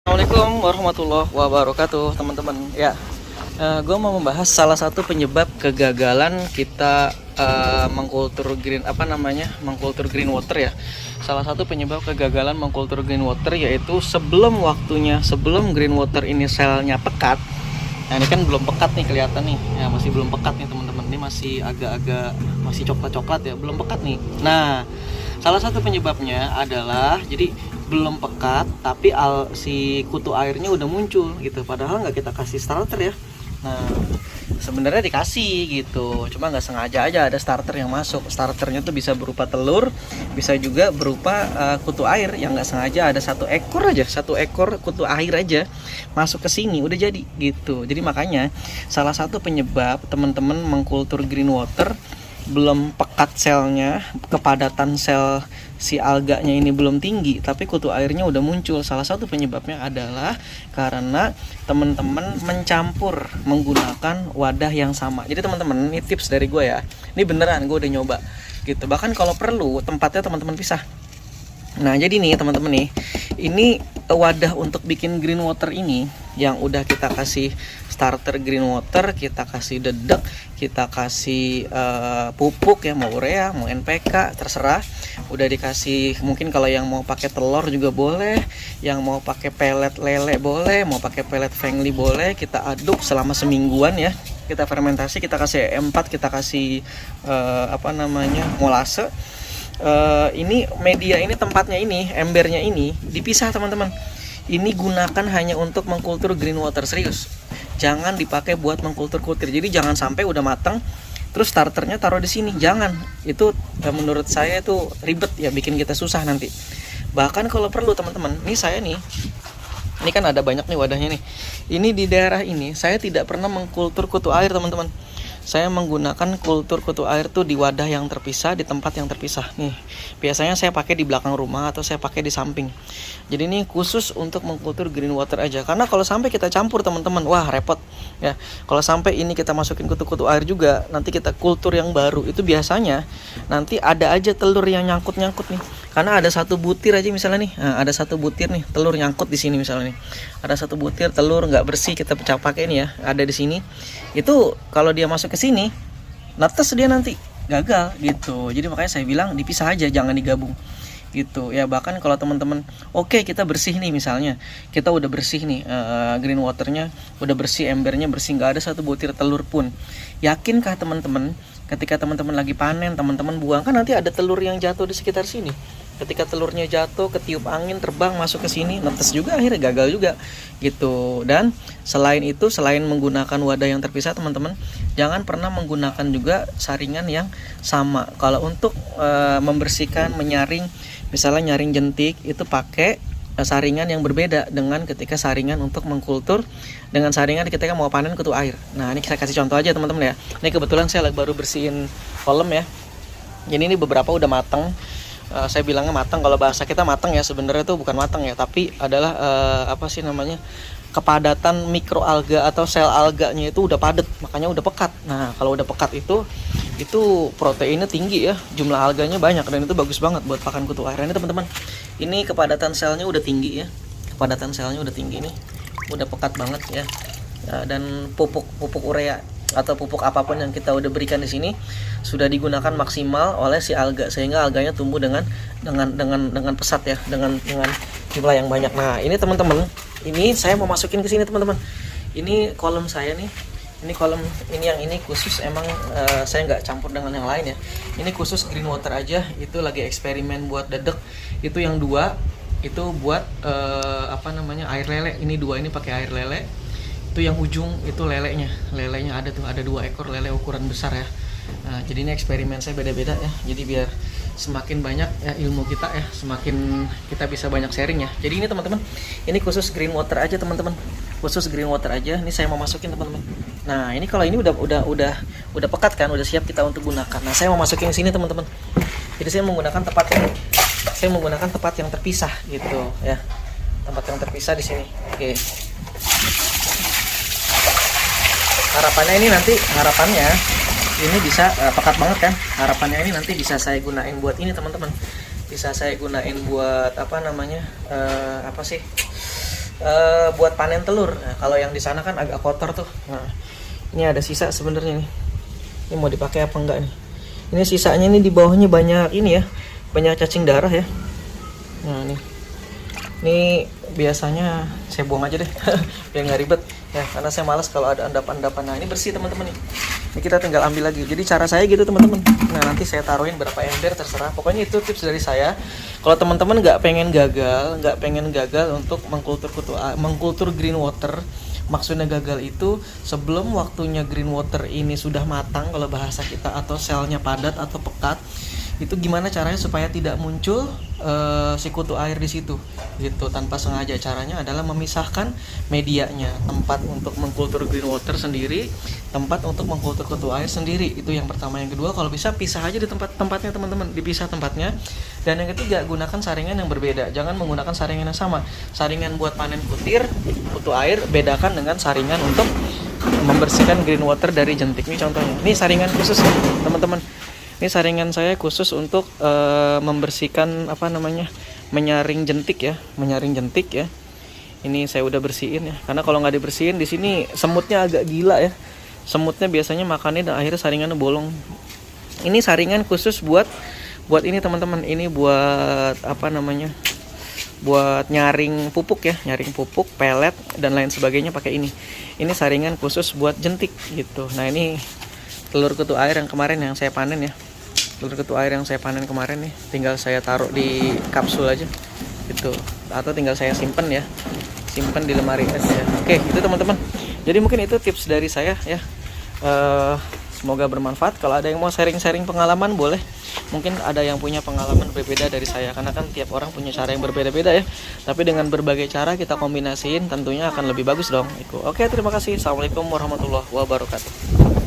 Assalamualaikum warahmatullahi wabarakatuh, teman-teman. Ya, gue mau membahas salah satu penyebab kegagalan kita mengkultur green water ya. Salah satu penyebab kegagalan mengkultur green water yaitu sebelum waktunya, sebelum green water ini selnya pekat. Nah, ini kan belum pekat nih, kelihatan nih. Ya, masih belum pekat nih, teman-teman. Ini masih agak-agak masih coklat-coklat ya, belum pekat nih. Nah, salah satu penyebabnya adalah jadi belum pekat tapi si kutu airnya udah muncul gitu, padahal nggak kita kasih starter ya. Nah, sebenarnya dikasih gitu, cuma nggak sengaja aja ada starter yang masuk. Starternya tuh bisa berupa telur, bisa juga berupa kutu air yang nggak sengaja ada satu ekor kutu air aja masuk ke sini, udah jadi gitu. Jadi makanya salah satu penyebab teman-teman mengkultur green water belum pekat selnya, kepadatan sel si alganya ini belum tinggi tapi kutu airnya udah muncul. Salah satu penyebabnya adalah karena teman-teman mencampur menggunakan wadah yang sama. Jadi teman-teman, ini tips dari gue ya, ini beneran gue udah nyoba gitu. Bahkan kalau perlu tempatnya teman-teman pisah. Nah, jadi nih teman-teman nih, ini wadah untuk bikin green water ini yang udah kita kasih starter green water, kita kasih dedek, kita kasih pupuk ya, mau urea, mau NPK, terserah. Udah dikasih, mungkin kalau yang mau pakai telur juga boleh, yang mau pakai pelet lele boleh, mau pakai pelet fengli boleh. Kita aduk selama semingguan ya. Kita fermentasi, kita kasih E4, kita kasih molase. Ini media ini, tempatnya ini, embernya ini dipisah teman-teman. Ini gunakan hanya untuk mengkultur green water, serius. Jangan dipakai buat mengkultur kutir. Jadi jangan sampai udah matang terus starternya taruh di sini, jangan. Itu menurut saya itu ribet ya, bikin kita susah nanti. Bahkan kalau perlu teman-teman, ini saya nih, ini kan ada banyak nih wadahnya nih. Ini di daerah ini saya tidak pernah mengkultur kutu air teman-teman. Saya menggunakan kultur kutu air tuh di wadah yang terpisah, di tempat yang terpisah. Nih, biasanya saya pakai di belakang rumah atau saya pakai di samping. Jadi ini khusus untuk mengkultur green water aja. Karena kalau sampai kita campur teman-teman, wah repot ya. Kalau sampai ini kita masukin kutu-kutu air juga, nanti kita kultur yang baru, itu biasanya nanti ada aja telur yang nyangkut-nyangkut nih. Karena ada satu butir aja misalnya nih, nah, ada satu butir nih telur nyangkut di sini misalnya nih. Ada satu butir telur nggak bersih, kita pecah pakai ini ya, ada di sini. Itu kalau dia masuk ke sini, netes dia nanti gagal gitu. Jadi makanya saya bilang dipisah aja, jangan digabung gitu ya. Bahkan kalau teman-teman oke, kita bersih nih, misalnya kita udah bersih nih, green waternya udah bersih, embernya bersih, nggak ada satu butir telur pun. Yakinkah teman-teman ketika teman-teman lagi panen, teman-teman buang, kan nanti ada telur yang jatuh di sekitar sini. Ketika telurnya jatuh, ketiup angin, terbang masuk ke sini, netes juga, akhirnya gagal juga gitu. Dan selain itu, selain menggunakan wadah yang terpisah teman-teman, jangan pernah menggunakan juga saringan yang sama. Kalau untuk membersihkan, menyaring, misalnya nyaring jentik, itu pakai saringan yang berbeda dengan ketika saringan untuk mengkultur, dengan saringan ketika mau panen kutu air. Nah, ini saya kasih contoh aja teman-teman ya. Ini kebetulan saya baru bersihin kolam ya. Jadi ini beberapa udah matang. Saya bilangnya matang, kalau bahasa kita matang ya, sebenarnya itu bukan matang ya, tapi adalah kepadatan mikroalga atau sel alganya itu udah padat, makanya udah pekat. Nah, kalau udah pekat itu proteinnya tinggi ya, jumlah alganya banyak, dan itu bagus banget buat pakan kutu air. Ini teman-teman, ini kepadatan selnya udah tinggi ya, kepadatan selnya udah tinggi nih, udah pekat banget ya. Dan pupuk urea atau pupuk apapun yang kita udah berikan di sini sudah digunakan maksimal oleh si alga, sehingga alganya tumbuh dengan pesat ya, dengan jumlah yang banyak. Nah, ini teman-teman, ini saya mau masukin ke sini teman-teman. Ini kolam saya nih. Ini kolam ini khusus, emang saya nggak campur dengan yang lain ya. Ini khusus green water aja. Itu lagi eksperimen buat dedek. Itu yang dua itu buat air lele. Ini dua ini pakai air lele. Itu yang ujung itu lelenya ada tuh, ada 2 ekor lele ukuran besar ya. Nah, jadi ini eksperimen saya beda-beda ya, jadi biar semakin banyak ya ilmu kita ya, semakin kita bisa banyak sharing ya. Jadi ini teman-teman, ini khusus green water aja teman-teman, khusus green water aja. Ini saya mau masukin teman-teman. Nah, ini kalau ini udah pekat kan, udah siap kita untuk gunakan. Nah, saya mau masukin sini teman-teman. Jadi saya menggunakan tempat yang terpisah gitu ya, tempat yang terpisah di sini. Oke. Harapannya ini bisa pekat banget kan. Harapannya ini nanti bisa saya gunain buat ini teman-teman. Bisa saya gunain buat buat panen telur. Nah, kalau yang di sana kan agak kotor tuh. Nah, ini ada sisa sebenarnya nih. Ini mau dipakai apa enggak nih? Ini sisanya nih di bawahnya banyak ini ya, banyak cacing darah ya. Nah ini biasanya saya buang aja deh, biar nggak ribet ya, karena saya malas kalau ada endapan-endapan. Nah ini bersih teman-teman nih. Ini kita tinggal ambil lagi. Jadi cara saya gitu teman-teman. Nah nanti saya taruhin berapa ember terserah. Pokoknya itu tips dari saya. Kalau teman-teman nggak pengen gagal untuk mengkultur green water. Maksudnya gagal itu sebelum waktunya green water ini sudah matang kalau bahasa kita, atau selnya padat atau pekat. Itu gimana caranya supaya tidak muncul si kutu air di situ gitu tanpa sengaja. Caranya adalah memisahkan medianya, tempat untuk mengkultur green water sendiri, tempat untuk mengkultur kutu air sendiri. Itu yang pertama. Yang kedua, kalau bisa pisah aja di tempatnya teman-teman, dipisah tempatnya. Dan yang ketiga, gunakan saringan yang berbeda, jangan menggunakan saringan yang sama. Saringan buat panen kutu air bedakan dengan saringan untuk membersihkan green water dari jentik. Ini contohnya, ini saringan khusus ya teman-teman. Ini saringan saya khusus untuk membersihkan menyaring jentik ya, Ini saya udah bersihin ya, karena kalau nggak dibersihin di sini semutnya agak gila ya. Semutnya biasanya makannya dan akhirnya saringannya bolong. Ini saringan khusus buat ini teman-teman. Ini buat buat nyaring pupuk ya, nyaring pupuk, pelet dan lain sebagainya pakai ini. Ini saringan khusus buat jentik gitu. Nah ini telur kutu air yang kemarin yang saya panen ya. Telur kutu air yang saya panen kemarin nih, tinggal saya taruh di kapsul aja gitu, atau tinggal saya simpen ya, simpen di lemari es ya. Oke, itu teman-teman. Jadi mungkin itu tips dari saya ya. Semoga bermanfaat. Kalau ada yang mau sharing-sharing pengalaman boleh. Mungkin ada yang punya pengalaman berbeda dari saya, karena kan tiap orang punya cara yang berbeda-beda ya. Tapi dengan berbagai cara kita kombinasiin tentunya akan lebih bagus dong. Oke, terima kasih. Assalamualaikum warahmatullahi wabarakatuh.